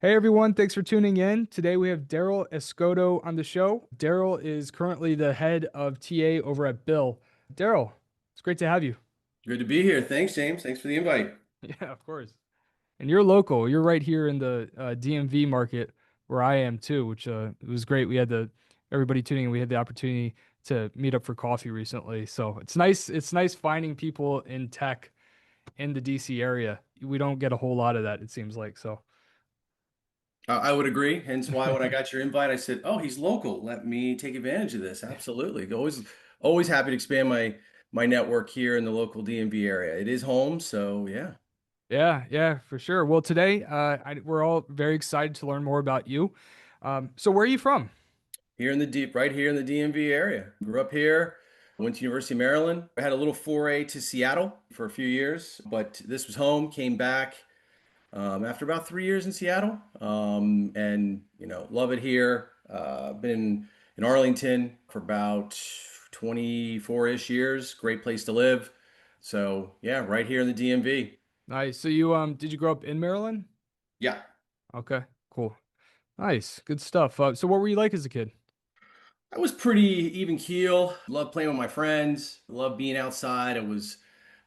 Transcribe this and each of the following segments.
Hey everyone, thanks for tuning in. Today we have Daryl Escoto on the show. Daryl is currently the head of TA over at Bill. Daryl, it's great to have you. Good to be here. Thanks, James. Thanks for the invite. Yeah, of course. And you're local. You're right here in the DMV market where I am too, which it was great. We had everybody tuning in. We had the opportunity to meet up for coffee recently. So it's nice. It's nice finding people in tech in the DC area. We don't get a whole lot of that, it seems like. So I would agree. Hence why when I got your invite, I said, "Oh, he's local. Let me take advantage of this." Absolutely. Always happy to expand my network here in the local DMV area. It is home, so yeah. yeah, yeah, for sure. Well, today, we're all very excited to learn more about you. So where are you from? Right here in the DMV area. Grew up here, went to University of Maryland. I had a little foray to Seattle for a few years, but this was home. Came back after about 3 years in Seattle, and love it here. Been in Arlington for about 24-ish years. Great place to live. So yeah, right here in the DMV. Nice. So you did you grow up in Maryland? Yeah, Okay, cool. Nice. Good stuff. So what were you like as a kid? I was pretty even keel. Loved playing with my friends. Loved being outside. I was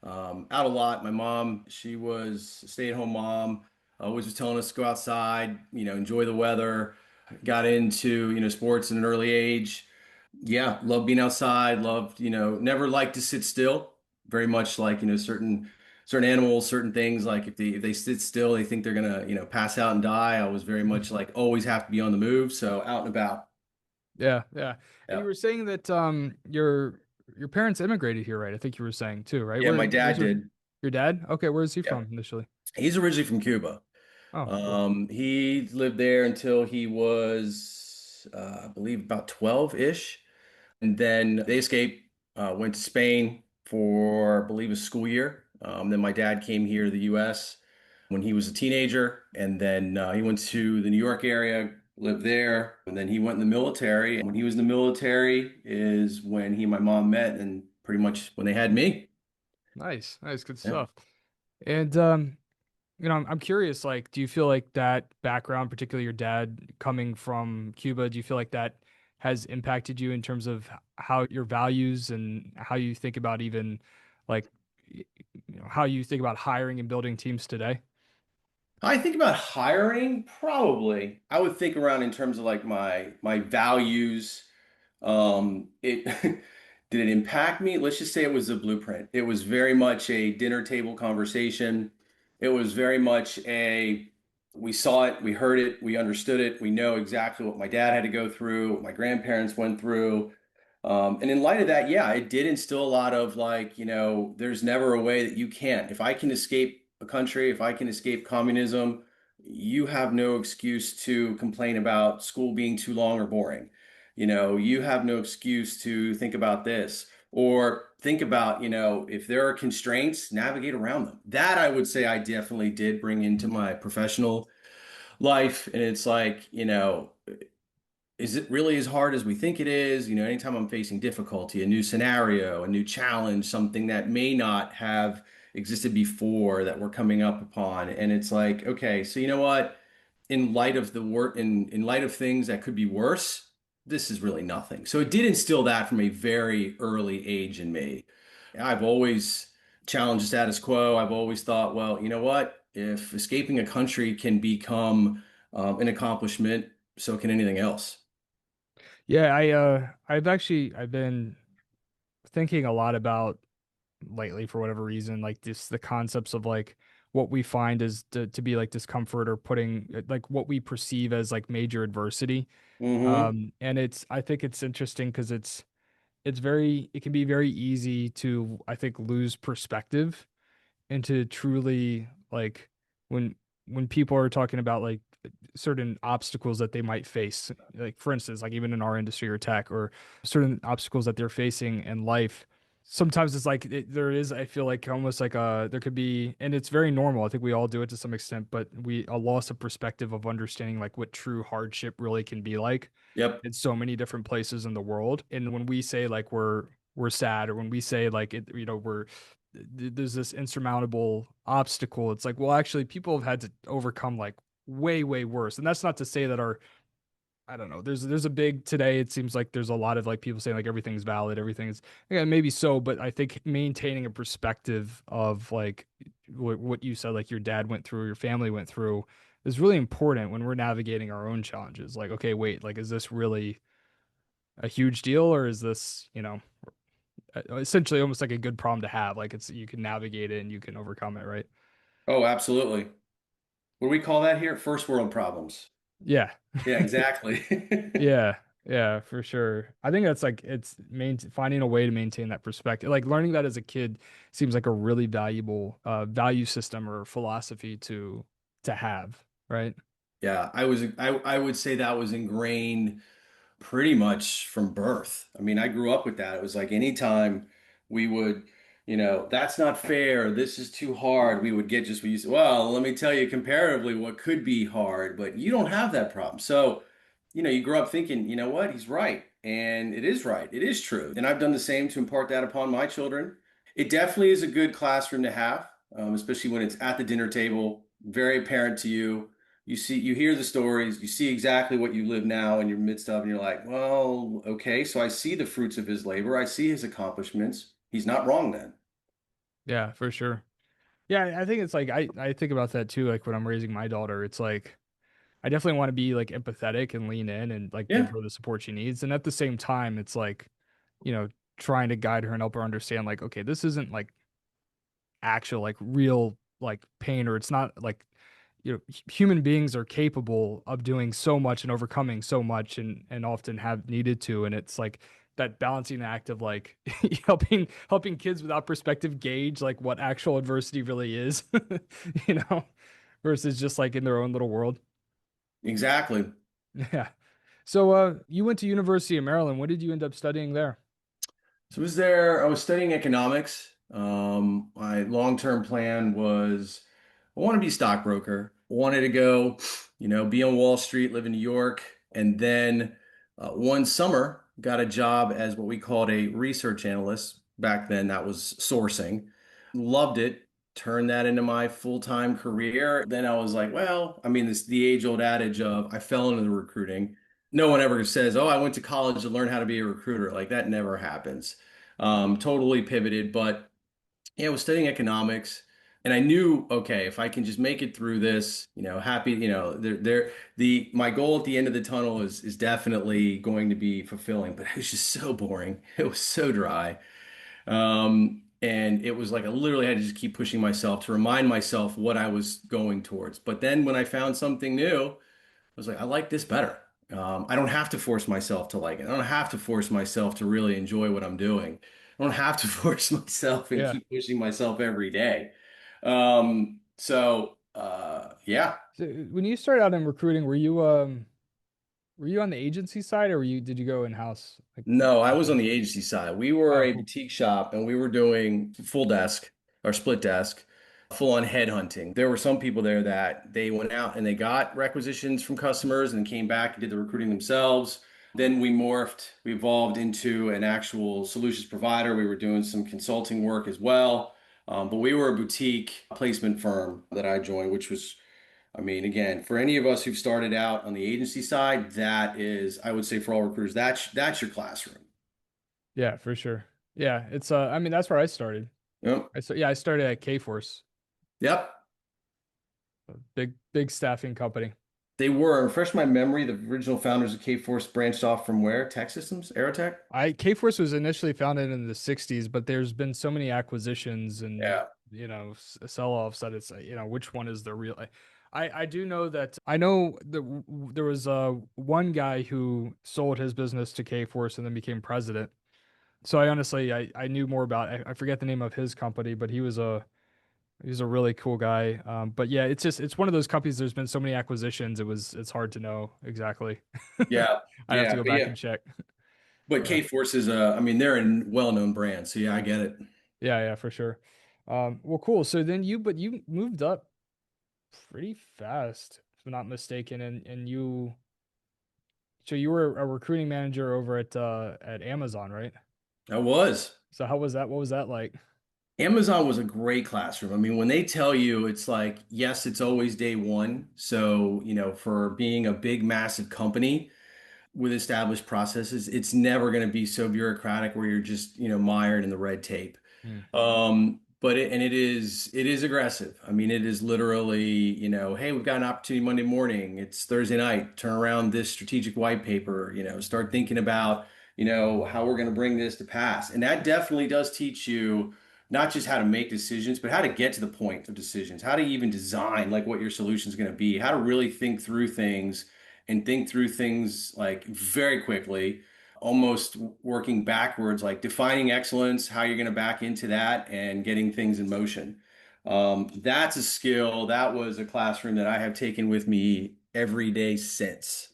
out a lot. My mom, she was a stay-at-home mom. Always was telling us to go outside, enjoy the weather. Got into, sports at an early age. Yeah, love being outside. Loved, never liked to sit still. Very much like, certain animals, certain things. Like if they sit still, they think they're gonna, pass out and die. I was very much like always have to be on the move. So out and about. Yeah, yeah. And you Yeah. were saying that your parents immigrated here, right? I think you were saying too, right? Yeah, my Where's dad did. your dad? Okay, where is he Yeah. from initially? He's originally from Cuba. Oh, cool. He lived there until he was, I believe, about 12-ish. And then they escaped, went to Spain for, I believe, a school year. Then my dad came here to the US when he was a teenager. And then he went to the New York area, lived there. And then he went in the military. And when he was in the military is when he and my mom met and pretty much when they had me. Nice. Nice, good Yeah. stuff. And I'm curious, like, do you feel like that background, particularly your dad coming from Cuba, do you feel like that has impacted you in terms of how your values and how you think about even like, how you think about hiring and building teams today? I think about hiring, probably. I would think around in terms of like my values. It did it impact me? Let's just say it was a blueprint. It was very much a dinner table conversation. It was very much we saw it, we heard it, we understood it. We know exactly what my dad had to go through, what my grandparents went through. And in light of that, yeah, it did instill a lot of like, there's never a way that you can't. If I can escape a country, if I can escape communism, you have no excuse to complain about school being too long or boring. You have no excuse to think about this or think about, if there are constraints, navigate around them. That I would say I definitely did bring into my professional life. And it's like, is it really as hard as we think it is? Anytime I'm facing difficulty, a new scenario, a new challenge, something that may not have existed before that we're coming up upon. And it's like, okay, so you know what? In light of the work, in light of things that could be worse, this is really nothing. So it did instill that from a very early age in me. I've always challenged the status quo. I've always thought, well, you know what? If escaping a country can become an accomplishment, so can anything else. Yeah, I've been thinking a lot about lately for whatever reason, like this the concepts of like what we find is to be like discomfort or putting like what we perceive as like major adversity. Hmm. And I think it's interesting because it can be very easy to, I think, lose perspective and to truly like when people are talking about like certain obstacles that they might face, like for instance, like even in our industry or tech or certain obstacles that they're facing in life. Sometimes it's like there is, I feel like almost like there could be, and it's very normal. I think we all do it to some extent, but a loss of perspective of understanding like what true hardship really can be like Yep. in so many different places in the world. And when we say like we're sad, or when we say like it, there's this insurmountable obstacle, it's like, well, actually people have had to overcome like way, way worse. And that's not to say that our I don't know. There's a big today. It seems like there's a lot of like people saying like everything's valid, everything's yeah, maybe so, but I think maintaining a perspective of like what you said, like your dad went through, your family went through, is really important when we're navigating our own challenges. Like, okay, wait, like is this really a huge deal, or is this, essentially almost like a good problem to have? Like it's you can navigate it and you can overcome it, right? Oh, absolutely. What do we call that here? First world problems. Yeah. Yeah, exactly. Yeah, yeah, for sure. I think that's like it's main finding a way to maintain that perspective. Like learning that as a kid seems like a really valuable value system or philosophy to have, right? Yeah, I would say that was ingrained pretty much from birth. I mean, I grew up with that. It was like anytime we would, that's not fair. This is too hard. We would get just, we used to, well, let me tell you comparatively what could be hard, but you don't have that problem. So, you grow up thinking, you know what? He's right. And it is right. It is true. And I've done the same to impart that upon my children. It definitely is a good classroom to have, especially when it's at the dinner table, very apparent to you. You hear the stories, you see exactly what you live now in your midst of, and you're like, well, okay, so I see the fruits of his labor. I see his accomplishments. He's not wrong then. Yeah, for sure. Yeah, I think it's like I think about that too. Like when I'm raising my daughter, it's like I definitely want to be like empathetic and lean in and like give Yeah, her the support she needs. And at the same time, it's like, you know, trying to guide her and help her understand like, okay, this isn't like actual like real like pain, or it's not like human beings are capable of doing so much and overcoming so much and often have needed to, and it's like that balancing act of like helping kids without perspective gauge like what actual adversity really is, you know, versus just like in their own little world. exactly. Yeah. So you went to University of Maryland. What did you end up studying there? So I was studying economics. My long-term plan was I want to be a stockbroker. Wanted to go, be on Wall Street, live in New York, and then one summer got a job as what we called a research analyst. Back then, that was sourcing. Loved it. Turned that into my full-time career. Then I was like, well, I mean, this the age-old adage of I fell into the recruiting. No one ever says, "Oh, I went to college to learn how to be a recruiter." Like that never happens. Totally pivoted, but yeah, I was studying economics, and I knew, okay, if I can just make it through this, happy, my goal at the end of the tunnel is definitely going to be fulfilling. But it was just so boring. It was so dry, and it was like I literally had to just keep pushing myself to remind myself what I was going towards. But then when I found something new, I was like, I like this better. I don't have to force myself to like it. I don't have to force myself to really enjoy what I'm doing. I don't have to force myself and Yeah. keep pushing myself every day. Yeah. So when you started out in recruiting, were you on the agency side, or did you go in-house? Like, No, I was on the agency side. We were oh, a cool. boutique shop and we were doing full desk or split desk, full on headhunting. There were some people there that they went out and they got requisitions from customers and came back and did the recruiting themselves. Then we evolved into an actual solutions provider. We were doing some consulting work as well. But we were a boutique placement firm that I joined, which was I mean, again, for any of us who've started out on the agency side, that is, I would say for all recruiters, that's your classroom. Yeah, for sure. Yeah, it's I mean that's where I started. Yep. I started at Kforce, Yep. a big staffing company. They were. Refresh my memory. The original founders of K-Force branched off from where? Tech Systems? Aerotech? Kforce was initially founded in the 60s, but there's been so many acquisitions and Yeah. sell-offs that it's which one is the real. I do know that I know that there was one guy who sold his business to Kforce and then became president. So I honestly I knew more about I forget the name of his company, but he's a really cool guy. But yeah, it's one of those companies. There's been so many acquisitions. It's hard to know exactly. Yeah. I'd have to Yeah. go But back yeah. and check. But Yeah. K-Force is I mean, they're a well-known brand. So yeah, I get it. Yeah, yeah, for sure. Well, cool. So then but you moved up pretty fast, if I'm not mistaken, and so you were a recruiting manager over at Amazon, right? I was. So how was that? What was that like? Amazon was a great classroom. I mean, when they tell you it's like, yes, it's always day one. So, for being a big, massive company with established processes, it's never going to be so bureaucratic where you're just, mired in the red tape. Hmm. But it is aggressive. I mean, it is literally, hey, we've got an opportunity Monday morning. It's Thursday night. Turn around this strategic white paper, start thinking about, how we're going to bring this to pass. And that definitely does teach you not just how to make decisions, but how to get to the point of decisions, how to even design like what your solution is going to be, how to really think through things and think through things like very quickly, almost working backwards, like defining excellence, how you're going to back into that and getting things in motion. That's a skill. That was a classroom that I have taken with me every day since.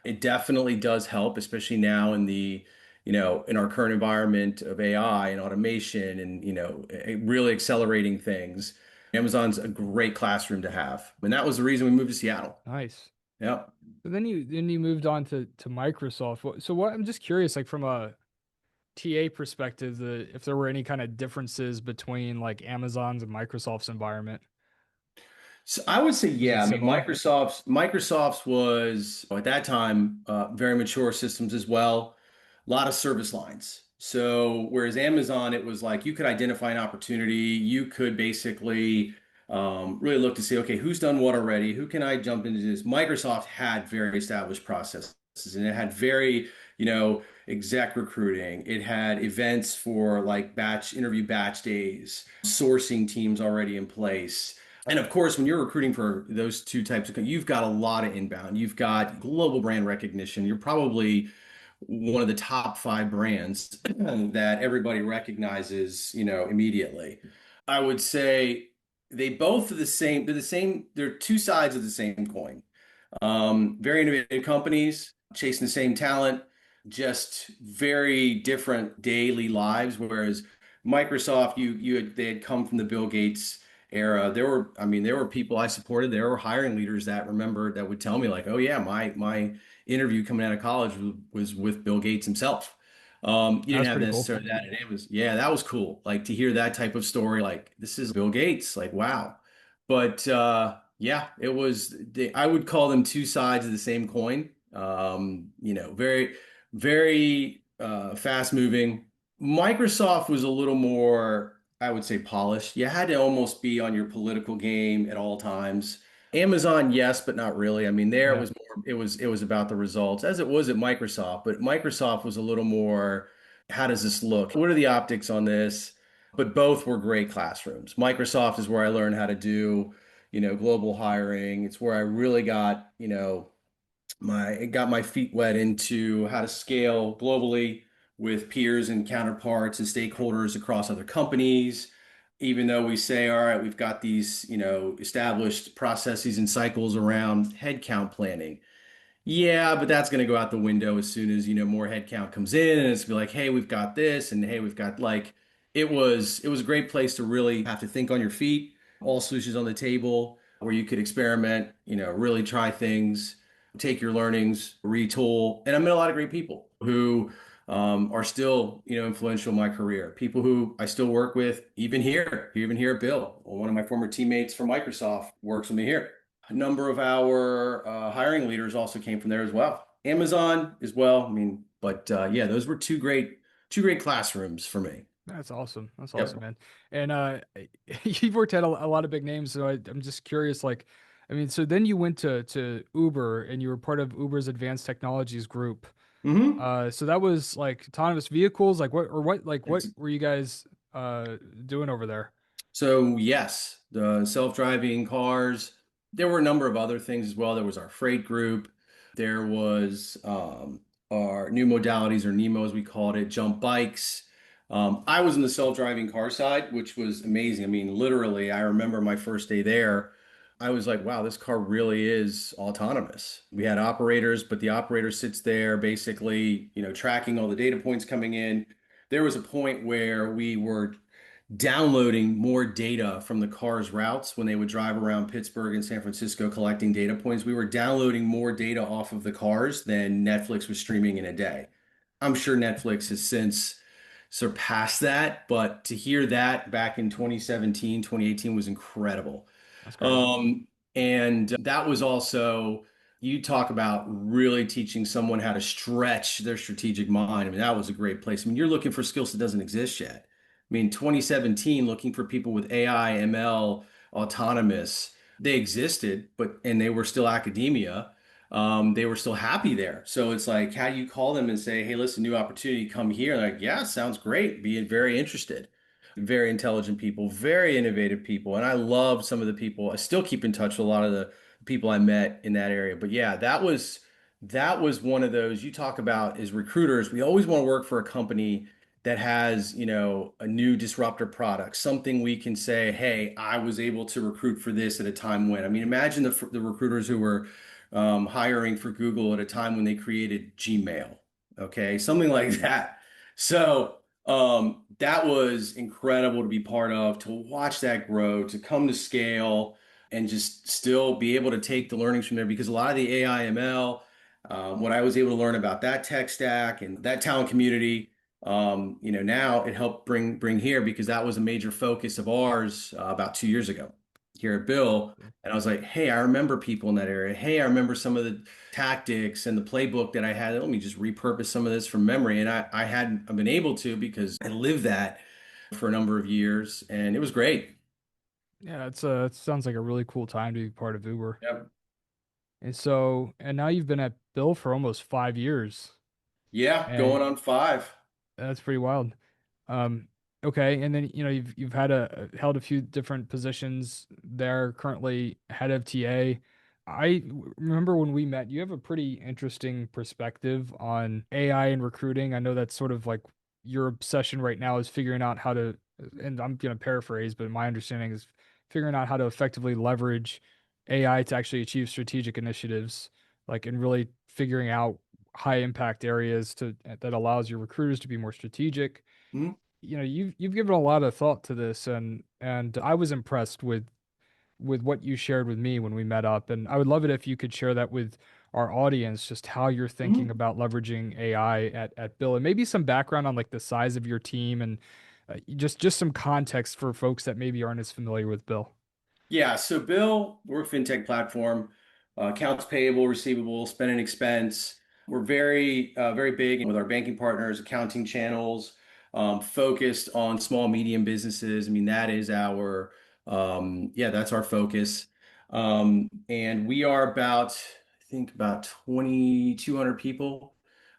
It definitely does help, especially now in our current environment of AI and automation and, really accelerating things. Amazon's a great classroom to have. And that was the reason we moved to Seattle. Nice. Yep. So then you moved on to Microsoft. So what I'm just curious, like from a TA perspective, if there were any kind of differences between like Amazon's and Microsoft's environment. So I would say, Was it yeah. I mean, similar? Microsoft's was at that time very mature systems as well. A lot of service lines. So whereas Amazon, it was like you could identify an opportunity, you could basically really look to see, okay, who's done what already? Who can I jump into this? Microsoft had very established processes, and it had very, exec recruiting. It had events for like interview batch days, sourcing teams already in place. And of course, when you're recruiting for those two types you've got a lot of inbound. You've got global brand recognition. You're probably one of the top five brands that everybody recognizes, immediately. I would say they both are the same. They're the same. They're two sides of the same coin. Very innovative companies chasing the same talent, just very different daily lives. Whereas Microsoft, they had come from the Bill Gates era. There were people I supported. There were hiring leaders that would tell me like, oh yeah, my interview coming out of college was with Bill Gates himself. You didn't That's have pretty cool. necessarily that, and yeah, that was cool. Like to hear that type of story, like this is Bill Gates, like wow. But yeah, I would call them two sides of the same coin. Very, very fast moving. Microsoft was a little more, I would say, polished. You had to almost be on your political game at all times. Amazon, yes, but not really. I mean, there it Yeah. was more, it was about the results, as it was at Microsoft, but Microsoft was a little more, how does this look? What are the optics on this? But both were great classrooms. Microsoft is where I learned how to do, global hiring. It's where I really got, my feet wet into how to scale globally with peers and counterparts and stakeholders across other companies. Even though we say, all right, we've got these, established processes and cycles around headcount planning. Yeah, but that's going to go out the window as soon as, more headcount comes in and it's be like, hey, we've got this and hey, we've got like it was a great place to really have to think on your feet, all solutions on the table where you could experiment, really try things, take your learnings, retool. And I met a lot of great people who are still, influential in my career. People who I still work with, even here at Bill. One of my former teammates from Microsoft works with me here. A number of our hiring leaders also came from there as well. Amazon as well. I mean, but yeah, those were two great classrooms for me. That's awesome. That's awesome, Yep. man. And you've worked at a lot of big names, so I'm just curious, like, I mean, so then you went to Uber and you were part of Uber's advanced technologies group. Hmm. So that was like autonomous vehicles, like what It's were you guys doing over there? So yes, the self-driving cars. There were a number of other things as well. There was our freight group. There was our new modalities, or Nemo as we called it, jump bikes. I was in the self-driving car side, which was amazing. I mean, literally, I remember my first day there. I was like, wow, this car really is autonomous. We had operators, but the operator sits there basically, tracking all the data points coming in. There was a point where we were downloading more data from the car's routes when they would drive around Pittsburgh and San Francisco collecting data points. We were downloading more data off of the cars than Netflix was streaming in a day. I'm sure Netflix has since surpass that. But to hear that back in 2017, 2018 was incredible. That's crazy. And that was also, you talk about really teaching someone how to stretch their strategic mind. I mean, that was a great place. I mean, you're looking for skills that doesn't exist yet. I mean, 2017, looking for people with AI, ML, autonomous, they existed, but and they were still academia. They were still happy there. So it's like, how do you call them and say, hey, listen, new opportunity, come here? And they're like, yeah, sounds great. Being very interested. Very intelligent people, very innovative people. And I love some of the people. I still keep in touch with a lot of the people I met in that area. But yeah, that was one of those you talk about as recruiters. We always want to work for a company that has, a new disruptor product, something we can say, hey, I was able to recruit for this at a time when. I mean, imagine the recruiters who were hiring for Google at a time when they created Gmail. Okay, something like that. So that was incredible to be part of, to watch that grow, to come to scale, and just still be able to take the learnings from there. Because a lot of the AI ML, what I was able to learn about that tech stack and that talent community, now it helped bring here because that was a major focus of ours about 2 years ago here at Bill. And I was like, hey, I remember people in that area. Hey, I remember some of the tactics and the playbook that I had. Let me just repurpose some of this from memory. And I hadn't been able to because I lived that for a number of years and it was great. Yeah, it sounds like a really cool time to be part of Uber. Yep. And now you've been at Bill for almost 5 years, Yeah, going and on 5. that's pretty wild. Um, okay, and then you've had held a few different positions there. Currently head of TA. Remember when we met, you have a pretty interesting perspective on AI and recruiting. I know that's sort of like your obsession right now is figuring out how to, and I'm gonna paraphrase, but my understanding is figuring out how to effectively leverage AI to actually achieve strategic initiatives, like and really figuring out high impact areas to that allows your recruiters to be more strategic. Mhm. You've given a lot of thought to this, and I was impressed with what you shared with me when we met up, and I would love it if you could share that with our audience, just how you're thinking Mhm. about leveraging AI at Bill, and maybe some background on like the size of your team and just some context for folks that maybe aren't as familiar with Bill. Yeah, so Bill, we're a fintech platform, accounts payable, receivable, spend and expense. We're very big with our banking partners, accounting channels, focused on small, medium businesses. I mean, that is yeah, that's our focus. And we are I think about 2,200 people,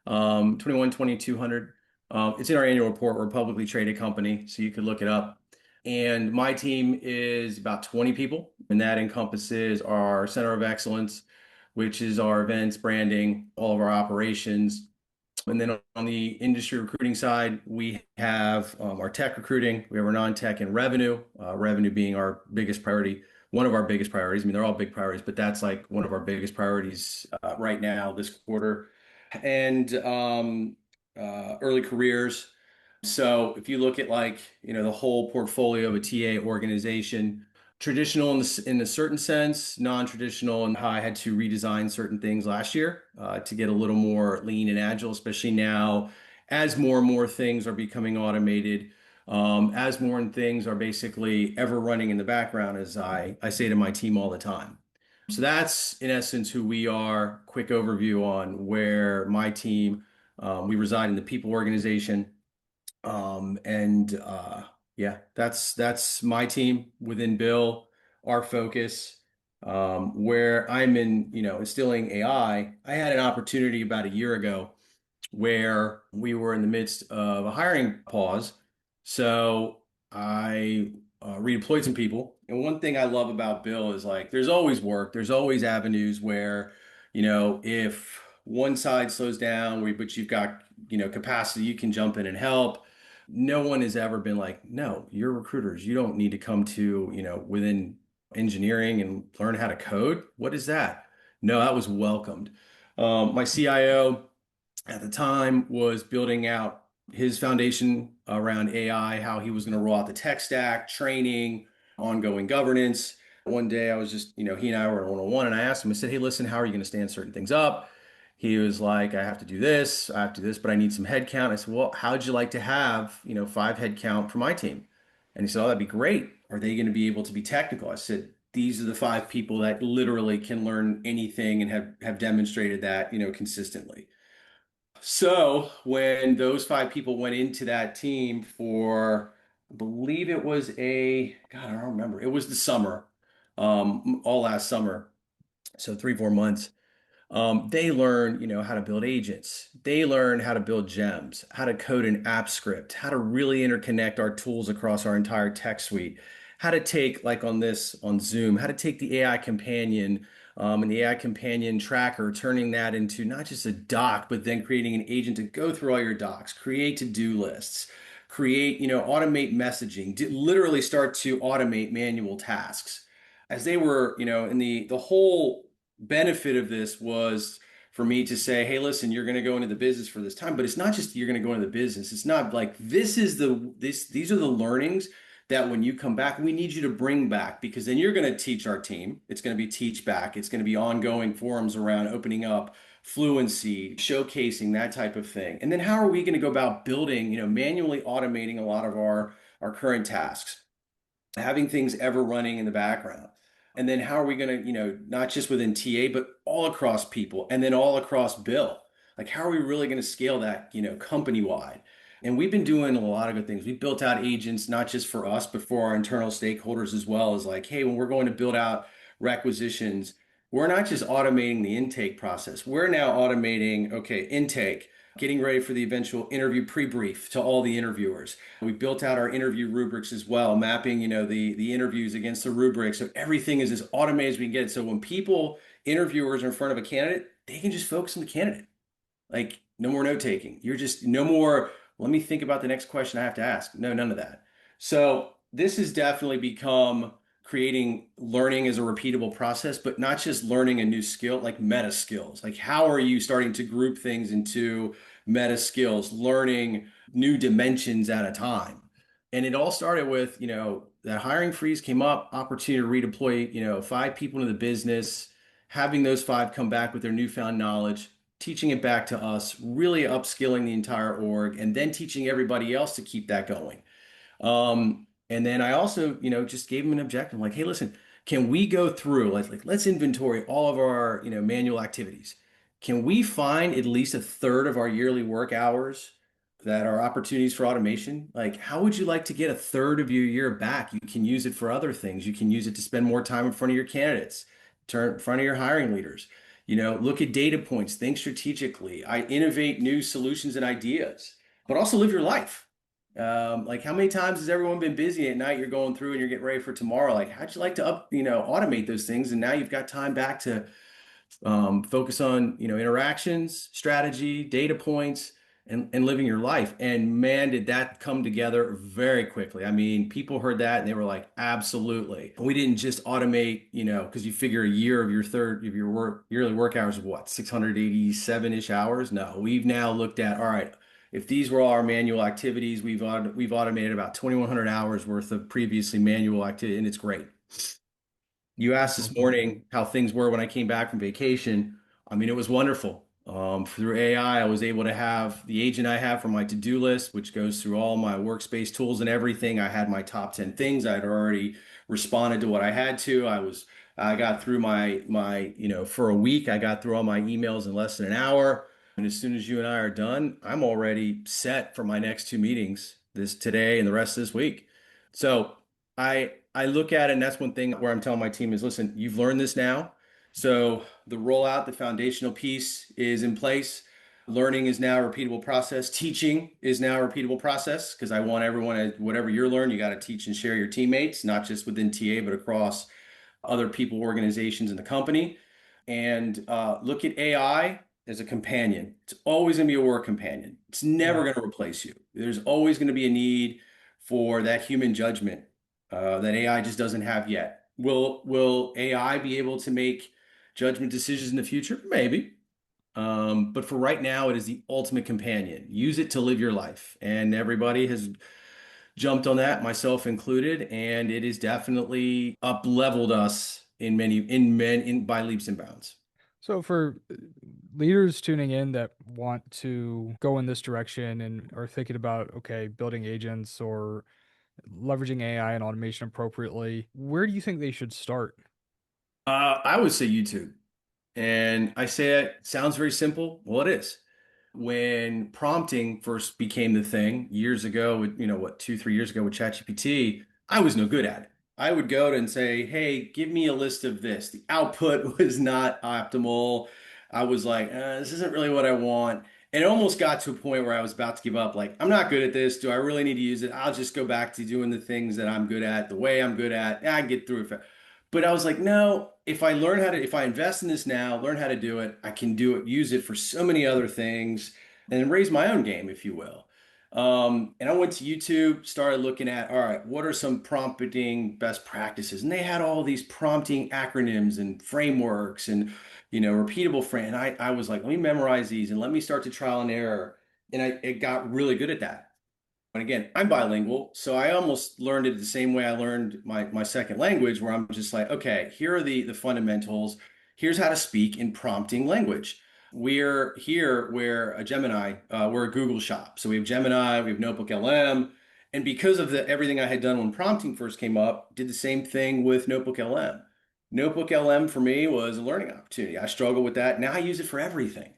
21, 2,200. It's in our annual report. We're a publicly traded company, so you could look it up. And my team is about 20 people, and that encompasses our center of excellence, which is our events, branding, all of our operations. And then on the industry recruiting side, we have our tech recruiting, we have our non-tech and revenue, revenue being our biggest priority, one of our biggest priorities. I mean, they're all big priorities, but that's like one of our biggest priorities right now, this quarter. And early careers. So if you look at like, the whole portfolio of a TA organization, traditional in a certain sense, non-traditional, and how I had to redesign certain things last year to get a little more lean and agile, especially now as more and more things are becoming automated, as more and things are basically ever running in the background, as I say to my team all the time. So that's in essence who we are. Quick overview on where my team, we reside in the people organization. And yeah, that's my team within Bill, our focus. Where I'm instilling AI, I had an opportunity about a year ago where we were in the midst of a hiring pause. So I redeployed some people. And one thing I love about Bill is like there's always work, there's always avenues where, if one side slows down, but you've got, capacity, you can jump in and help. No one has ever been like, no, you're recruiters. You don't need to come to, within engineering and learn how to code. What is that? No, that was welcomed. My CIO at the time was building out his foundation around AI, how he was going to roll out the tech stack, training, ongoing governance. One day I was just, he and I were in one-on-one and I asked him, I said, hey, listen, how are you going to stand certain things up? He was like, I have to do this, I have to do this, but I need some head count. I said, well, how'd you like to have, 5 head count for my team? And he said, oh, that'd be great. Are they going to be able to be technical? I said, these are the 5 people that literally can learn anything and have demonstrated that, consistently. So when those 5 people went into that team for, I believe it was God, I don't remember. It was the summer, all last summer. So 3, 4 months. They learn, how to build agents. They learn how to build gems, how to code an app script, how to really interconnect our tools across our entire tech suite, how to take, like on this on Zoom, how to take the AI companion and the AI companion tracker, turning that into not just a doc, but then creating an agent to go through all your docs, create to-do lists, create, automate messaging, literally start to automate manual tasks. As they were, in the whole benefit of this was for me to say, hey, listen, you're going to go into the business for this time, but it's not just you're going to go into the business. It's not like these are the learnings that when you come back, we need you to bring back because then you're going to teach our team. It's going to be teach back. It's going to be ongoing forums around opening up fluency, showcasing that type of thing. And then how are we going to go about building, manually automating a lot of our current tasks? Having things ever running in the background. And then how are we going to, not just within TA, but all across people and then all across Bill? Like, how are we really going to scale that, company wide? And we've been doing a lot of good things. We built out agents, not just for us, but for our internal stakeholders as well as like, hey, when we're going to build out requisitions, we're not just automating the intake process. We're now automating, okay, intake, getting ready for the eventual interview pre-brief to all the interviewers. We built out our interview rubrics as well, mapping, the interviews against the rubrics. So everything is as automated as we can get it. So when interviewers are in front of a candidate, they can just focus on the candidate. Like no more note taking. You're just no more, let me think about the next question I have to ask. No, none of that. So this has definitely become creating learning as a repeatable process, but not just learning a new skill, like meta skills. Like how are you starting to group things into meta skills, learning new dimensions at a time? And it all started with, that hiring freeze came up, opportunity to redeploy, 5 people into the business, having those 5 come back with their newfound knowledge, teaching it back to us, really upskilling the entire org, and then teaching everybody else to keep that going. And then I also, just gave them an objective like, hey, listen, can we go through, like let's inventory all of our, manual activities. Can we find at least a third of our yearly work hours that are opportunities for automation? Like, how would you like to get a third of your year back? You can use it for other things. You can use it to spend more time in front of your candidates, turn in front of your hiring leaders. Look at data points, think strategically. I innovate new solutions and ideas, but also live your life. Like how many times has everyone been busy at night? You're going through and you're getting ready for tomorrow. Like, how'd you like to automate those things? And now you've got time back to focus on, interactions, strategy, data points, and living your life. And man, did that come together very quickly. I mean, people heard that and they were like, absolutely. We didn't just automate, because you figure a year of your yearly work hours of what, 687-ish hours? No, we've now looked at, all right, if these were all our manual activities, we've automated about 2,100 hours worth of previously manual activity, and it's great. You That's asked this awesome. morning how things were when I came back from vacation. I mean, it was wonderful. Through AI, I was able to have the agent I have for my to-do list, which goes through all my workspace tools and everything. I had my top 10 things. I had already responded to what I had to. I got through for a week, I got through all my emails in less than an hour. And as soon as you and I are done, I'm already set for my next 2 meetings, this today and the rest of this week. So I look at it, and that's one thing where I'm telling my team is, listen, you've learned this now. So the rollout, the foundational piece is in place. Learning is now a repeatable process. Teaching is now a repeatable process because I want everyone, whatever you're learning, you got to teach and share your teammates, not just within TA, but across other people, organizations in the company. And look at AI as a companion. It's always going to be a work companion. It's never Yeah. going to replace you. There's always going to be a need for that human judgment that AI just doesn't have yet. Will AI be able to make judgment decisions in the future? Maybe. But for right now, it is the ultimate companion. Use it to live your life. And everybody has jumped on that, myself included, and it has definitely up leveled us in by leaps and bounds. So for leaders tuning in that want to go in this direction and are thinking about, okay, building agents or leveraging AI and automation appropriately, where do you think they should start? I would say YouTube. And I say it sounds very simple. Well, it is. When prompting first became the thing years ago, with, what, 2, 3 years ago with ChatGPT, I was no good at it. I would go to and say, hey, give me a list of this. The output was not optimal. I was like, this isn't really what I want. And it almost got to a point where I was about to give up. Like, I'm not good at this. Do I really need to use it? I'll just go back to doing the things that I'm good at, the way I'm good at. Yeah, I can get through it. But I was like, no, if I invest in this now, learn how to do it, I can do it, use it for so many other things and raise my own game, if you will. And I went to YouTube, started looking at, all right, what are some prompting best practices? And they had all these prompting acronyms and frameworks and, repeatable frame. And I was like, let me memorize these and let me start to trial and error. And it got really good at that. And again, I'm bilingual, so I almost learned it the same way I learned my second language, where I'm just like, okay, here are the fundamentals. Here's how to speak in prompting language. We're here, we're a Gemini, we're a Google shop. So we have Gemini, we have Notebook LM. And because of the everything I had done when prompting first came up, did the same thing with Notebook LM. Notebook LM for me was a learning opportunity. I struggle with that. Now I use it for everything.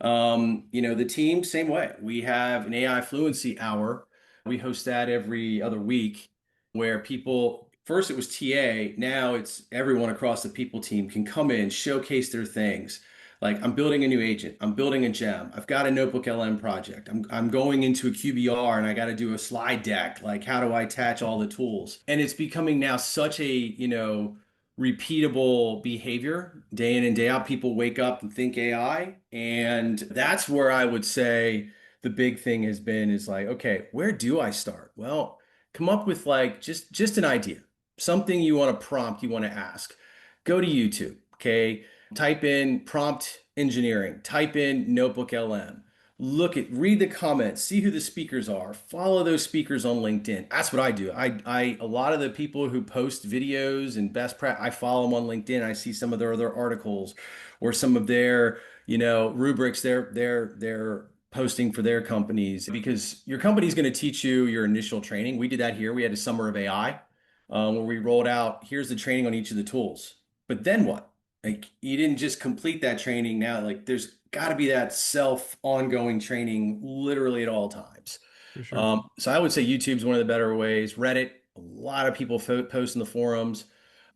The team, same way. We have an AI fluency hour. We host that every other week where people, first it was TA, now it's everyone across the people team can come in, showcase their things. Like I'm building a new agent, I'm building a gem, I've got a Notebook LM project, I'm going into a QBR and I got to do a slide deck. Like how do I attach all the tools? And it's becoming now such a, repeatable behavior day in and day out. People wake up and think AI. And that's where I would say the big thing has been is like, okay, where do I start? Well, come up with like just an idea, something you want to prompt, you want to ask. Go to YouTube, okay? Type in prompt engineering, type in Notebook LM. Read the comments, see who the speakers are, follow those speakers on LinkedIn. That's what I do. A lot of the people who post videos and best practice, I follow them on LinkedIn. I see some of their other articles or some of their, rubrics they're posting for their companies because your company's going to teach you your initial training. We did that here. We had a summer of AI, where we rolled out, here's the training on each of the tools. But then what? Like you didn't just complete that training. Now, like there's got to be that self ongoing training literally at all times. For sure. So I would say YouTube's one of the better ways. Reddit, a lot of people post in the forums,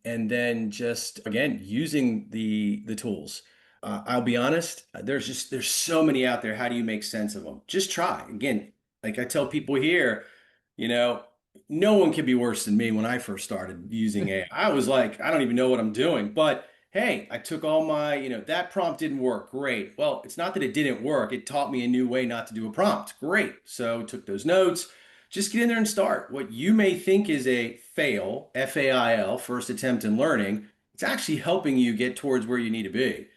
and then just again using the tools. I'll be honest, there's so many out there. How do you make sense of them? Just try. Again, like I tell people here, you know, no one can be worse than me when I first started using AI. I was like, I don't even know what I'm doing. But hey, I took all my, that prompt didn't work. Great. Well, it's not that it didn't work. It taught me a new way not to do a prompt. Great. So took those notes. Just get in there and start. What you may think is a fail, FAIL, first attempt in learning, it's actually helping you get towards where you need to be.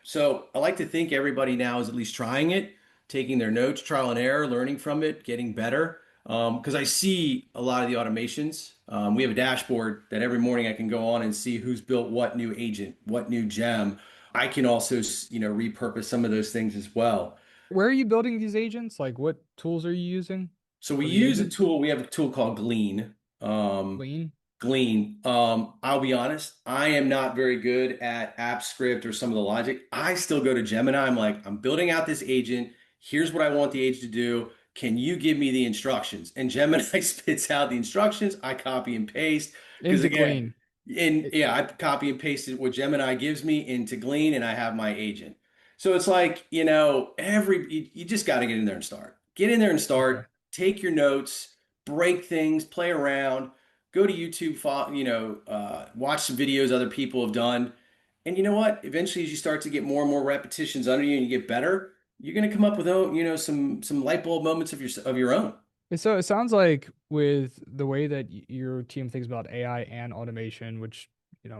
So I like to think everybody now is at least trying it, taking their notes, trial and error, learning from it, getting better. Because I see a lot of the automations. We have a dashboard that every morning I can go on and see who's built what new agent, what new gem. I can also, repurpose some of those things as well. Where are you building these agents? Like what tools are you using So for the agents? we have a tool called Glean. Lean? Glean. I'll be honest, I am not very good at app script or some of the logic. I still go to Gemini. I'm like, I'm building out this agent. Here's what I want the agent to do. Can you give me the instructions? And Gemini spits out the instructions. I copy and paste. Because Into again, Glean. It, I copy and pasted what Gemini gives me into Glean and I have my agent. So it's like, you just got to get in there and start. Get in there and okay. start. Take your notes, break things, play around, go to YouTube, watch some videos other people have done. And you know what? Eventually, as you start to get more and more repetitions under you and you get better, you're going to come up with, some light bulb moments of your own. So it sounds like with the way that your team thinks about AI and automation, which,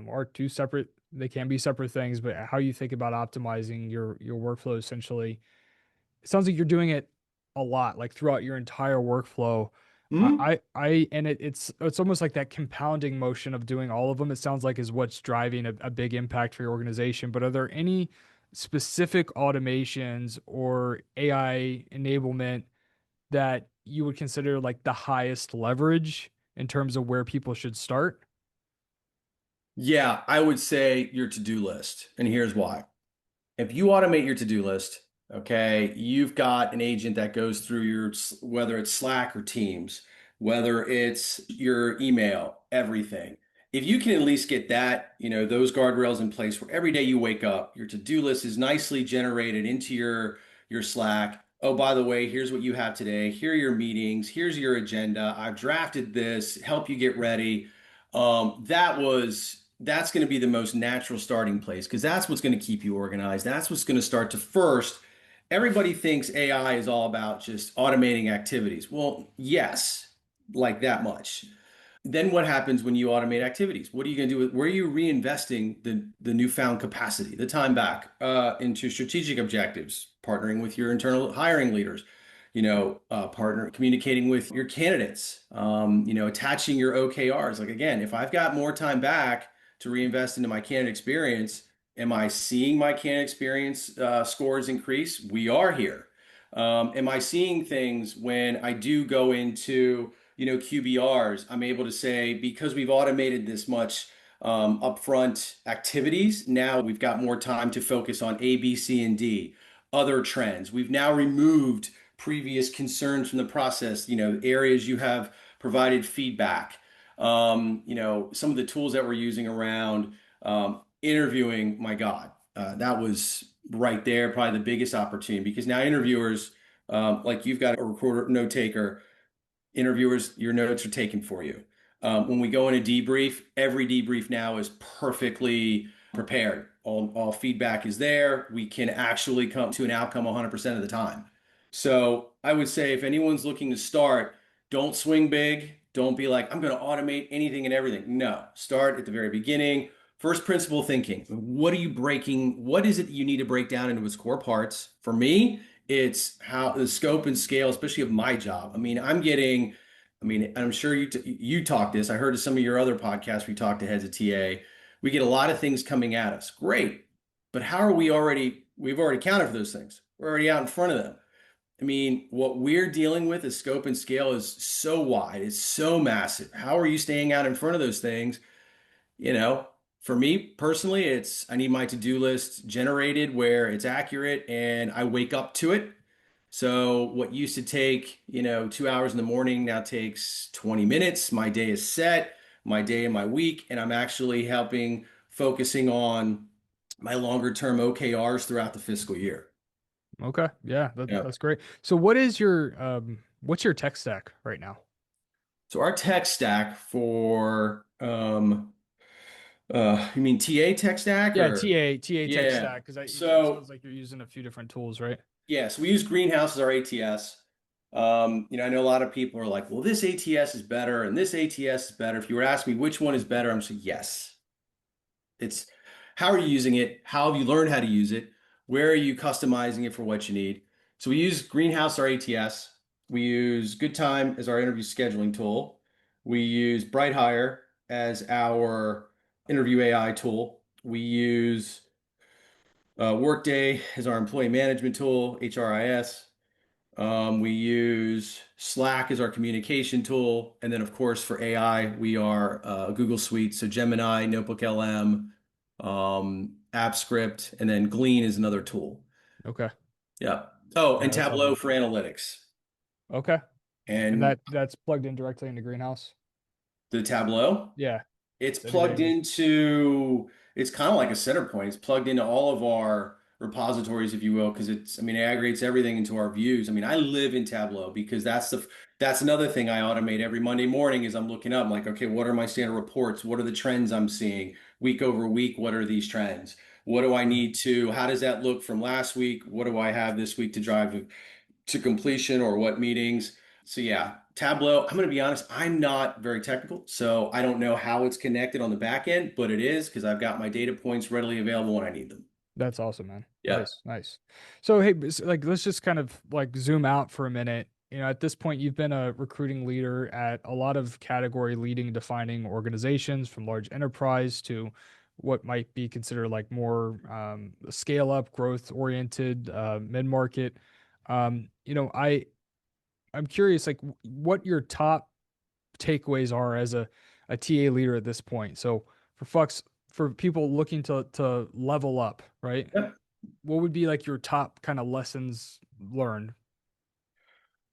are two separate, they can be separate things, but how you think about optimizing your workflow essentially, it sounds like you're doing it a lot, like throughout your entire workflow. Hmm. And it's almost like that compounding motion of doing all of them. It sounds like is what's driving a big impact for your organization. But are there any specific automations or AI enablement that you would consider like the highest leverage in terms of where people should start? Yeah, I would say your to-do list. And here's why. If you automate your to-do list, okay, you've got an agent that goes through your, whether it's Slack or Teams, whether it's your email, everything. If you can at least get that, those guardrails in place where every day you wake up, your to-do list is nicely generated into your Slack. Oh, by the way, here's what you have today. Here are your meetings. Here's your agenda. I've drafted this, help you get ready. That's going to be the most natural starting place because that's what's going to keep you organized. That's what's going to start to first. Everybody thinks AI is all about just automating activities. Well, yes, like that much. Then what happens when you automate activities? What are you going to do where are you reinvesting the newfound capacity, the time back into strategic objectives, partnering with your internal hiring leaders, partner communicating with your candidates, attaching your OKRs. Like again, if I've got more time back to reinvest into my candidate experience, am I seeing my candidate experience scores increase? We are here. Am I seeing things when I do go into QBRs, I'm able to say because we've automated this much upfront activities, now we've got more time to focus on A, B, C, and D, other trends. We've now removed previous concerns from the process, areas you have provided feedback. Some of the tools that we're using around interviewing, my God, that was right there, probably the biggest opportunity because now interviewers, like you've got a recorder, note taker, interviewers, your notes are taken for you. When we go in a debrief, every debrief now is perfectly prepared. All feedback is there. We can actually come to an outcome 100% of the time. So I would say if anyone's looking to start, don't swing big. Don't be like, I'm going to automate anything and everything. No, start at the very beginning. First principle thinking. What are you breaking? What is it that you need to break down into its core parts? For me, it's how the scope and scale, especially of my job. I'm sure you talk this. I heard of some of your other podcasts. We talked to heads of TA. We get a lot of things coming at us. Great. But how are we've already counted for those things. We're already out in front of them. What we're dealing with is scope and scale is so wide. It's so massive. How are you staying out in front of those things? You know, for me personally, I need my to-do list generated where it's accurate and I wake up to it. So what used to take, 2 hours in the morning now takes 20 minutes. My day is set, my day and my week, and I'm actually focusing on my longer term OKRs throughout the fiscal year. Okay. Yeah, Yeah. that's great. So what's your tech stack right now? So our tech stack for you mean TA tech stack Yeah, or TA tech yeah. stack because it So sounds like you're using a few different tools, right? yes, we use Greenhouse as our ATS. I know a lot of people are like, well, this ATS is better and this ATS is better. If you were asking me which one is better, I'm saying yes. It's how are you using it? How have you learned how to use it? Where are you customizing it for what you need? So we use Greenhouse, our ATS. We use GoodTime as our interview scheduling tool. We use BrightHire as our interview AI tool. We use Workday as our employee management tool, HRIS. We use Slack as our communication tool. And then, of course, for AI, we are Google Suite. So Gemini, Notebook LM, AppScript, and then Glean is another tool. Okay. Yeah. Oh, and Yeah, that's all Tableau good. for analytics. Okay. And And that's plugged in directly into Greenhouse. the Tableau, Yeah, it's it's plugged integrated. into, it's kind of like a center point. It's plugged into all of our repositories, if you will, because it aggregates everything into our views. I live in Tableau because that's another thing I automate every Monday morning is I'm looking up, I'm like, okay, what are my standard reports? What are the trends I'm seeing week over week? What are these trends? What do I need to, how does that look from last week? What do I have this week to drive to completion or what meetings? So yeah, Tableau, I'm going to be honest, I'm not very technical, so I don't know how it's connected on the back end, but it is because I've got my data points readily available when I need them. That's awesome, man. Yeah. Nice, nice. So hey, like let's just kind of like zoom out for a minute. At this point, you've been a recruiting leader at a lot of category leading defining organizations from large enterprise to what might be considered like more scale up, growth oriented, mid market. I'm curious, like what your top takeaways are as a TA leader at this point. So for people looking to level up, right? Yep. What would be like your top kind of lessons learned?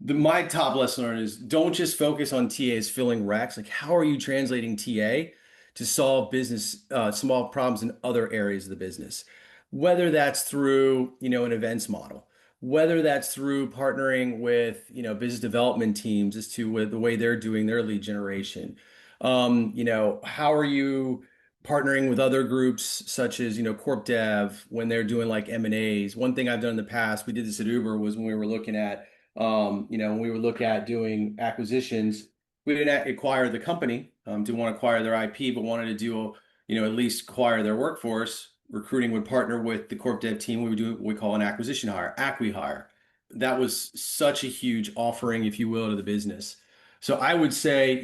My top lesson learned is don't just focus on TAs filling racks. Like, how are you translating TA to solve business, small problems in other areas of the business? Whether that's through, an events model, whether that's through partnering with, business development teams as to the way they're doing their lead generation. How are you partnering with other groups such as, corp dev when they're doing like M&As? One thing I've done in the past, we did this at Uber, was when we were looking at when we would look at doing acquisitions, we didn't acquire the company, didn't want to acquire their IP, but wanted to do, at least acquire their workforce. Recruiting would partner with the corp dev team. We would do what we call an acquisition hire, acqui hire. That was such a huge offering, if you will, to the business. So I would say,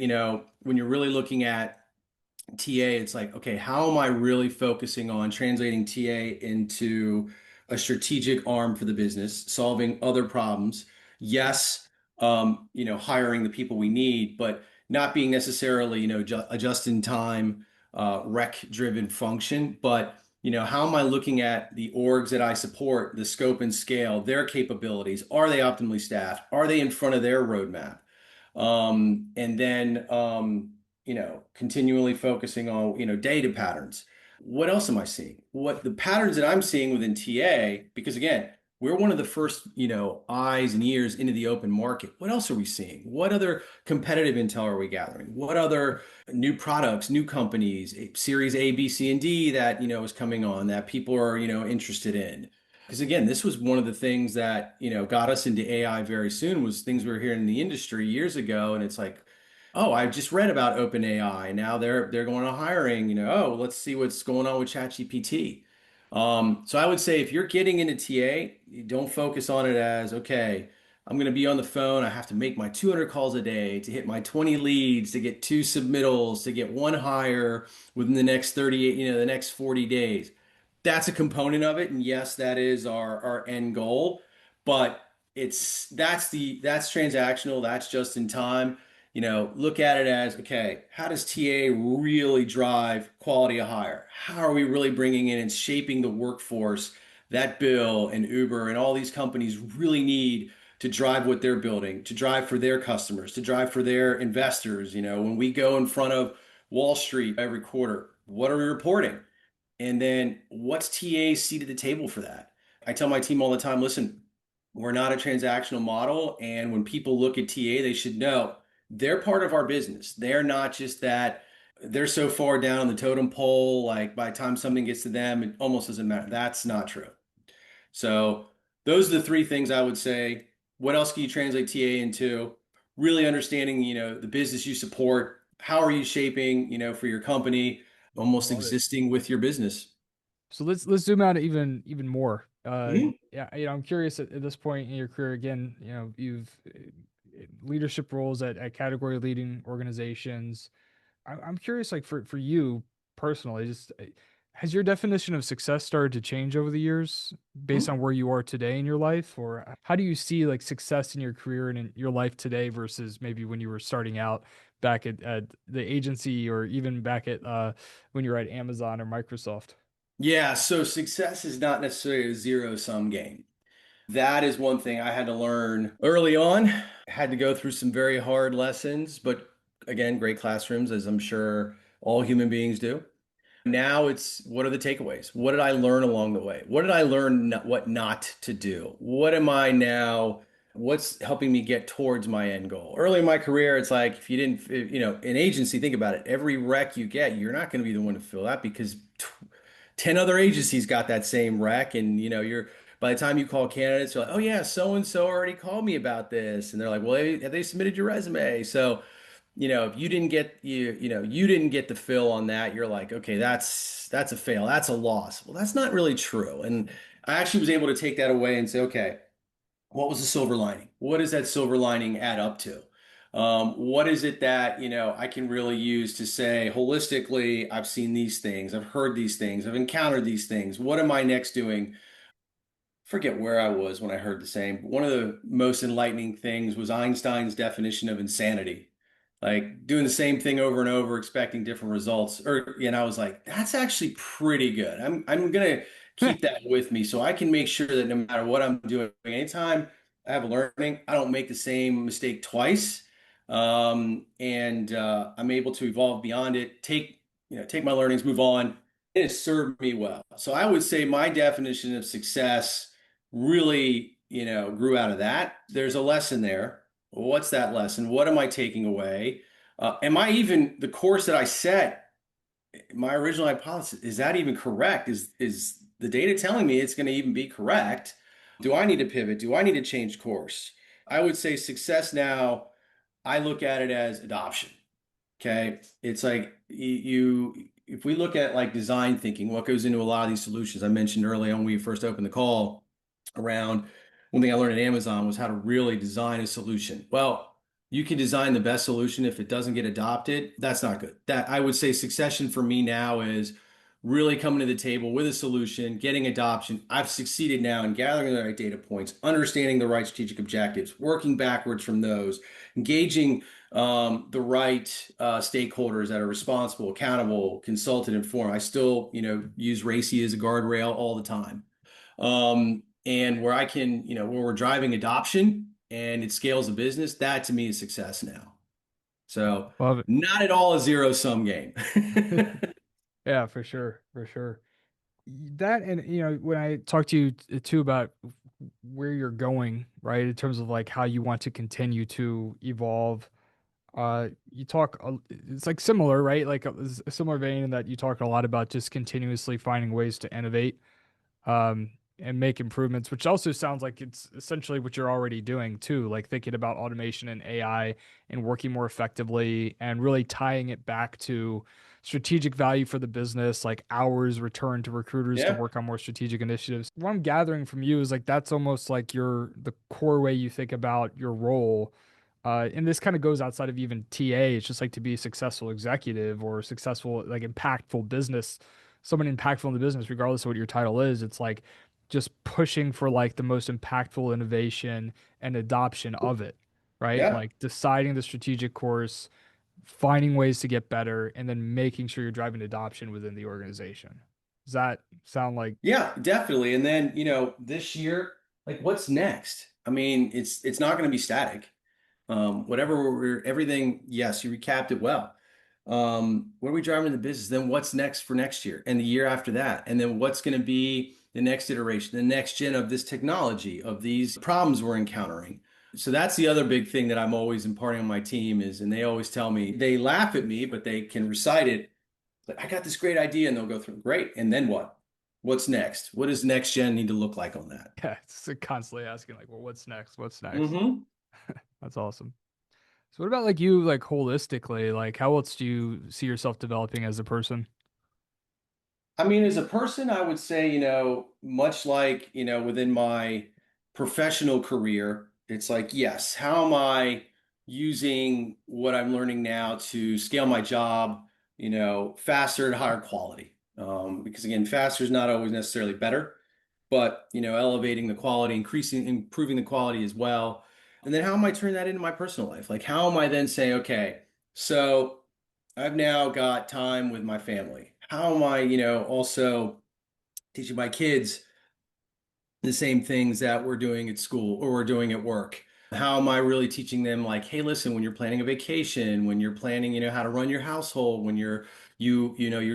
when you're really looking at TA, it's like, okay, how am I really focusing on translating TA into a strategic arm for the business, solving other problems? Yes, hiring the people we need, but not being necessarily, a just-in-time, rec-driven function. But, how am I looking at the orgs that I support, the scope and scale, their capabilities? Are they optimally staffed? Are they in front of their roadmap? And then, continually focusing on, data patterns. What else am I seeing? What the patterns that I'm seeing within TA, because again, we're one of the first, eyes and ears into the open market. What else are we seeing? What other competitive intel are we gathering? What other new products, new companies, series A, B, C, and D that, is coming on that people are, interested in? Because again, this was one of the things that, got us into AI very soon was things we were hearing in the industry years ago. And it's like, oh, I just read about OpenAI. Now they're going on hiring, oh, let's see what's going on with ChatGPT. So I would say if you're getting into TA, you don't focus on it as, okay, I'm going to be on the phone. I have to make my 200 calls a day to hit my 20 leads, to get two submittals, to get one hire within the next 38, the next 40 days. That's a component of it. And yes, that is our end goal, but that's transactional. That's just in time. Look at it as, okay, how does TA really drive quality of hire? How are we really bringing in and shaping the workforce that Bill and Uber and all these companies really need to drive what they're building, to drive for their customers, to drive for their investors? When we go in front of Wall Street every quarter, what are we reporting? And then what's TA's seat at the table for that? I tell my team all the time, listen, we're not a transactional model. And when people look at TA, they should know they're part of our business. They're not just that they're so far down the totem pole, like by the time something gets to them, it almost doesn't matter. That's not true. So those are the three things I would say. What else can you translate TA into? Really understanding, the business you support. How are you shaping, for your company, almost Love it. existing with your business? So let's zoom out even more. Mhm. Yeah, I'm curious at this point in your career again, you've leadership roles at category leading organizations. I'm curious, like for you personally, just has your definition of success started to change over the years based Mhm. on where you are today in your life, or how do you see like success in your career and in your life today versus maybe when you were starting out back at the agency or even back at when you were at Amazon or Microsoft? Yeah, so success is not necessarily a zero-sum game. That is one thing I had to learn early on. Had to go through some very hard lessons, but again, great classrooms, as I'm sure all human beings do. Now it's what are the takeaways? What did I learn along the way? What did I learn what not to do? What am I now? What's helping me get towards my end goal? Early in my career, it's like if you didn't, in agency, think about it. Every rec you get, you're not going to be the one to fill that because 10 other agencies got that same rec. And, you're by the time you call candidates, you're like, oh, yeah, so and so already called me about this. And they're like, well, have they submitted your resume? So, if you didn't get you didn't get the fill on that, you're like, okay, that's a fail. That's a loss. Well, that's not really true. And I actually was able to take that away and say, okay, what was the silver lining? What does that silver lining add up to? What is it that, I can really use to say holistically, I've seen these things, I've heard these things, I've encountered these things. What am I next doing? Forget where I was when I heard the same. But one of the most enlightening things was Einstein's definition of insanity. Like doing the same thing over and over, expecting different results. And I was like, that's actually pretty good. I'm gonna keep that with me so I can make sure that no matter what I'm doing, anytime I have a learning, I don't make the same mistake twice. And I'm able to evolve beyond it, take my learnings, move on. It has served me well. So I would say my definition of success really, grew out of that. There's a lesson there. What's that lesson? What am I taking away? Am I even the course that I set, my original hypothesis, is that even correct? Is the data telling me it's going to even be correct? Do I need to pivot? Do I need to change course? I would say success now, I look at it as adoption. Okay. It's like if we look at like design thinking, what goes into a lot of these solutions, I mentioned early on when we first opened the call around one thing I learned at Amazon was how to really design a solution. Well, you can design the best solution. If it doesn't get adopted, that's not good. That I would say succession for me now is really coming to the table with a solution, getting adoption. I've succeeded now in gathering the right data points, understanding the right strategic objectives, working backwards from those, engaging the right stakeholders that are responsible, accountable, consulted, informed. I still, use RACI as a guardrail all the time. And where I can, where we're driving adoption and it scales the business, that to me is success now. So Love not at all a zero sum game. it. Yeah, for sure, for sure. That and when I talk to you too about where you're going, right, in terms of like how you want to continue to evolve, you talk, it's like similar, right? Like a similar vein in that you talk a lot about just continuously finding ways to innovate, and make improvements, which also sounds like it's essentially what you're already doing too, like thinking about automation and AI and working more effectively and really tying it back to strategic value for the business, like hours returned to recruiters to Yeah. work on more strategic initiatives. What I'm gathering from you is like that's almost like the core way you think about your role. And this kind of goes outside of even TA. It's just like to be a successful executive or successful, like impactful business, someone impactful in the business, regardless of what your title is. It's like just pushing for like the most impactful innovation and adoption of it, right? Yeah. Like deciding the strategic course, finding ways to get better, and then making sure you're driving adoption within the organization. Does that sound like, Yeah, definitely. And then, this year, like what's next? I mean, it's not going to be static. Whatever everything, yes, you recapped it well. What are we driving in the business? Then what's next for next year and the year after that? And then what's going to be the next iteration, the next gen of this technology, of these problems we're encountering? So that's the other big thing that I'm always imparting on my team is, and they always tell me, they laugh at me, but they can recite it. Like, I got this great idea, and they'll go through, great. And then what? What's next? What does next gen need to look like on that? yeah, it's constantly asking like, well, what's next? What's next? Hmm. That's awesome. So what about like you, like holistically, like how else do you see yourself developing as a person? I mean, as a person, I would say, much like, within my professional career, it's like, yes, how am I using what I'm learning now to scale my job, faster and higher quality? Because again, faster is not always necessarily better, but, elevating the quality, improving the quality as well. And then how am I turning that into my personal life? Like, how am I then saying, okay, so I've now got time with my family. How am I, also teaching my kids the same things that we're doing at school or we're doing at work? How am I really teaching them like, hey, listen, when you're planning a vacation, when you're planning, how to run your household, when you're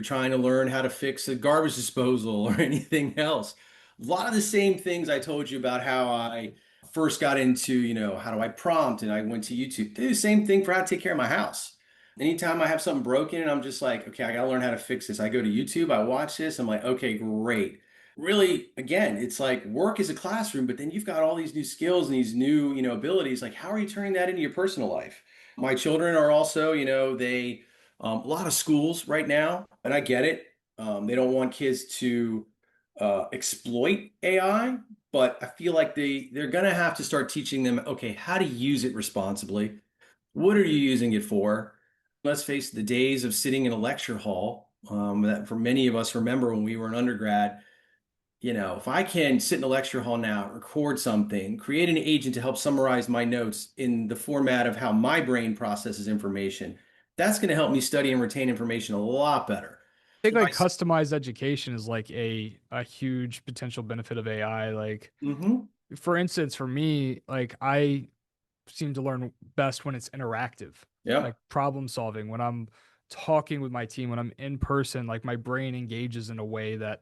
trying to learn how to fix a garbage disposal or anything else. A lot of the same things I told you about how I first got into, how do I prompt and I went to YouTube. Do the same thing for how to take care of my house. Anytime I have something broken and I'm just like, okay, I gotta learn how to fix this. I go to YouTube, I watch this, I'm like, okay, great. Really, again, it's like work is a classroom, but then you've got all these new skills and these new, abilities. Like, how are you turning that into your personal life? My children are also, a lot of schools right now, and I get it. They don't want kids to exploit AI, but I feel like they're gonna have to start teaching them, okay, how to use it responsibly. What are you using it for? Let's face the days of sitting in a lecture hall, that for many of us remember when we were an undergrad. If I can sit in a lecture hall now, record something, create an agent to help summarize my notes in the format of how my brain processes information, that's going to help me study and retain information a lot better. I think If I like sit, customized education is like a huge potential benefit of AI. Like mm-hmm, for instance, for me, like I seem to learn best when it's interactive, like yep, problem solving. When I'm talking with my team, when I'm in person, like my brain engages in a way that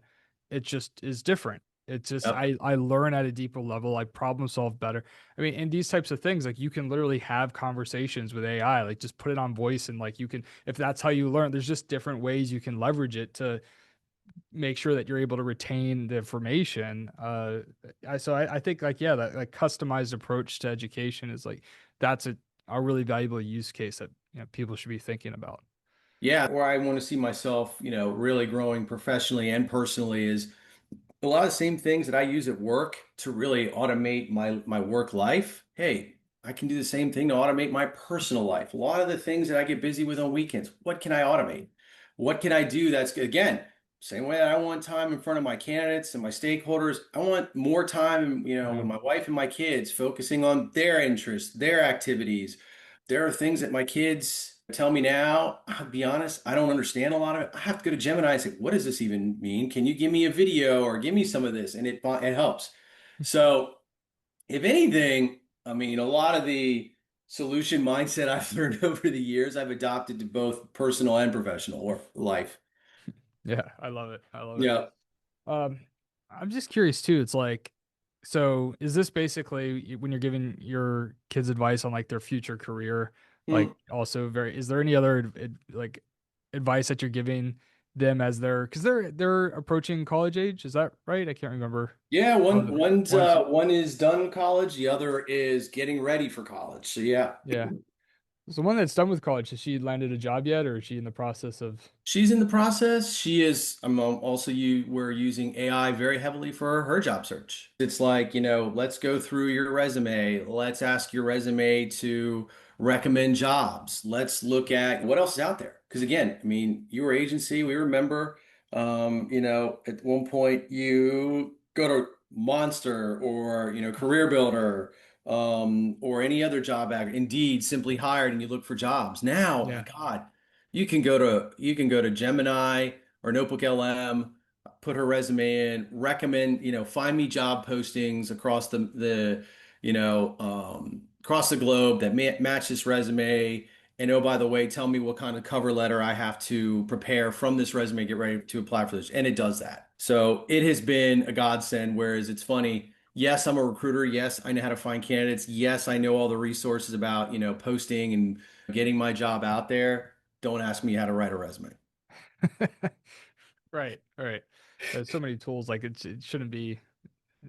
it just is different. It's just yep. I learn at a deeper level, I problem solve better. I mean, and these types of things, like you can literally have conversations with AI, like just put it on voice and like you can, if that's how you learn, there's just different ways you can leverage it to make sure that you're able to retain the information. So I think like yeah, that like customized approach to education is like that's a really valuable use case that people should be thinking about. Yeah, where I want to see myself, really growing professionally and personally is a lot of the same things that I use at work to really automate my work life. Hey, I can do the same thing to automate my personal life. A lot of the things that I get busy with on weekends, what can I automate? What can I do that's again, same way that I want time in front of my candidates and my stakeholders, I want more time, Yeah. with my wife and my kids, focusing on their interests, their activities. There are things that my kids tell me now. I'll be honest, I don't understand a lot of it. I have to go to Gemini and say, what does this even mean? Can you give me a video or give me some of this? And it helps. So, if anything, I mean, a lot of the solution mindset I've learned over the years, I've adopted to both personal and professional or life. Yeah, I love it. I love it. Yeah. Um, I'm just curious too. It's like, so is this basically when you're giving your kids advice on like their future career, like Hmm. also very, is there any other like advice that you're giving them as because they're approaching college age? Is that right? I can't remember. Yeah, Oh, one's one is done college, the other is getting ready for college. So yeah. yeah. So the one that's done with college, has she landed a job yet, or is she in the process of? She's in the process. She is. Also, we're using AI very heavily for her job search. It's like, let's go through your resume. Let's ask your resume to recommend jobs. Let's look at what else is out there. Because again, I mean, your agency, we remember, at one point you go to Monster or, Career Builder, or any other job ad, Indeed, Simply Hired, and you look for jobs. Now, my Yeah, God. You can go to Gemini or Notebook LM, put her resume in, recommend, find me job postings across across the globe that match this resume. And oh, by the way, tell me what kind of cover letter I have to prepare from this resume, get ready to apply for this. And it does that. So it has been a godsend. Whereas it's funny. Yes, I'm a recruiter. Yes, I know how to find candidates. Yes, I know all the resources about, posting and getting my job out there. Don't ask me how to write a resume. right, right. There's so many tools, like it shouldn't be.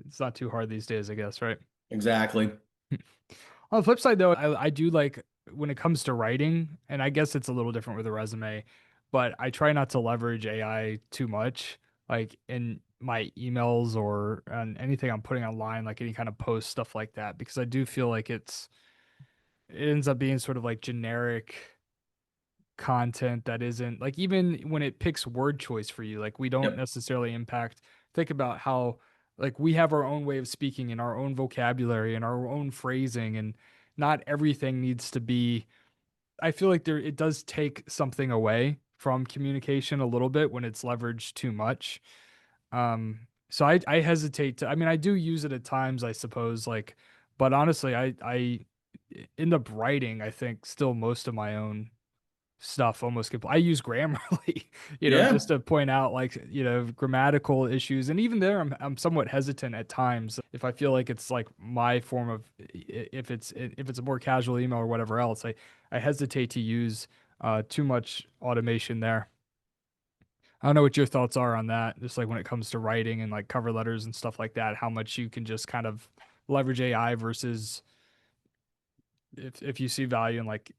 It's not too hard these days, I guess, right? Exactly. On the flip side, though, I do like when it comes to writing, and I guess it's a little different with a resume, but I try not to leverage AI too much, like in my emails or on anything I'm putting online, like any kind of post, stuff like that, because I do feel like it ends up being sort of like generic content that isn't like even when it picks word choice for you, like we don't Yep. necessarily impact. Think about how like we have our own way of speaking and our own vocabulary and our own phrasing, and not everything needs to be. I feel like there it does take something away from communication a little bit when it's leveraged too much. So I hesitate to. I mean, I do use it at times, I suppose. Like, but honestly, I end up writing. I think still most of my own stuff almost I use Grammarly, just Yeah. to point out like, grammatical issues. And even there, I'm somewhat hesitant at times if I feel like it's like my form of if it's a more casual email or whatever else. I hesitate to use too much automation there. I don't know what your thoughts are on that, just like when it comes to writing and like cover letters and stuff like that, how much you can just kind of leverage AI versus if you see value in like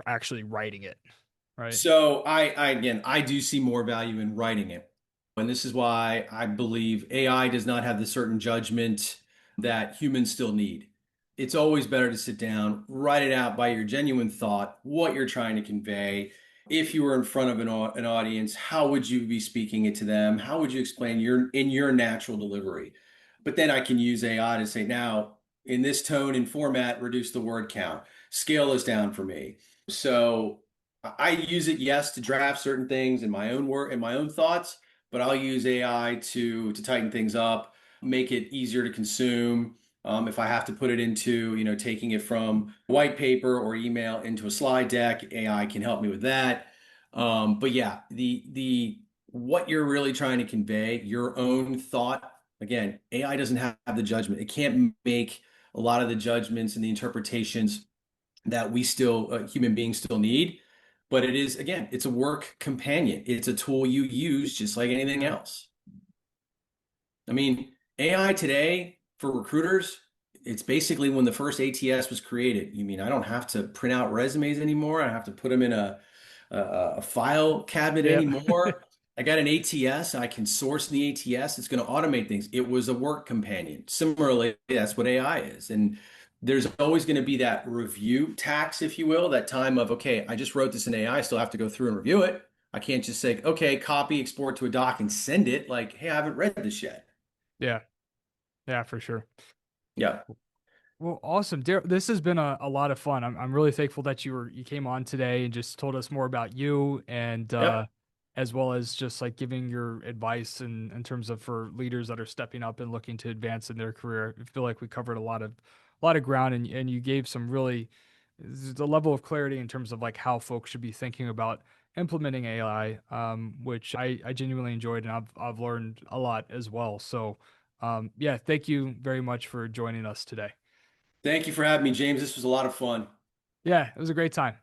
actually writing it, right? So I do see more value in writing it. And this is why I believe AI does not have the certain judgment that humans still need. it's always better to sit down, write it out by your genuine thought, what you're trying to convey. If you were in front of an audience, how would you be speaking it to them? How would you explain your natural delivery? But then I can use AI to say, now in this tone and format, reduce the word count, scale this down for me. So I use it, yes, to draft certain things in my own work and my own thoughts, but I'll use AI to tighten things up, make it easier to consume. If I have to put it into, taking it from white paper or email into a slide deck, AI can help me with that. But yeah, the what you're really trying to convey, your own thought. Again, AI doesn't have the judgment. It can't make a lot of the judgments and the interpretations that we still, human beings still need. But it is, again, it's a work companion. It's a tool you use just like anything else. I mean, AI today for recruiters, it's basically when the first ATS was created. You mean I don't have to print out resumes anymore? I don't have to put them in a file cabinet Yeah. anymore. I got an ATS. I can source the ATS. It's going to automate things. It was a work companion. Similarly, that's what AI is. And there's always going to be that review tax, if you will, that time of, okay, I just wrote this in AI. I still have to go through and review it. I can't just say, okay, copy, export to a doc and send it. Like, hey, I haven't read this yet. Yeah. Yeah, for sure. Yeah. Well, awesome. This has been a lot of fun. I'm really thankful that you came on today and just told us more about you and Yep. as well as just like giving your advice in terms of for leaders that are stepping up and looking to advance in their career. I feel like we covered a lot of ground and you gave some really the level of clarity in terms of like how folks should be thinking about implementing AI, which I genuinely enjoyed and I've learned a lot as well. So yeah, thank you very much for joining us today. Thank you for having me, James. This was a lot of fun. Yeah, it was a great time.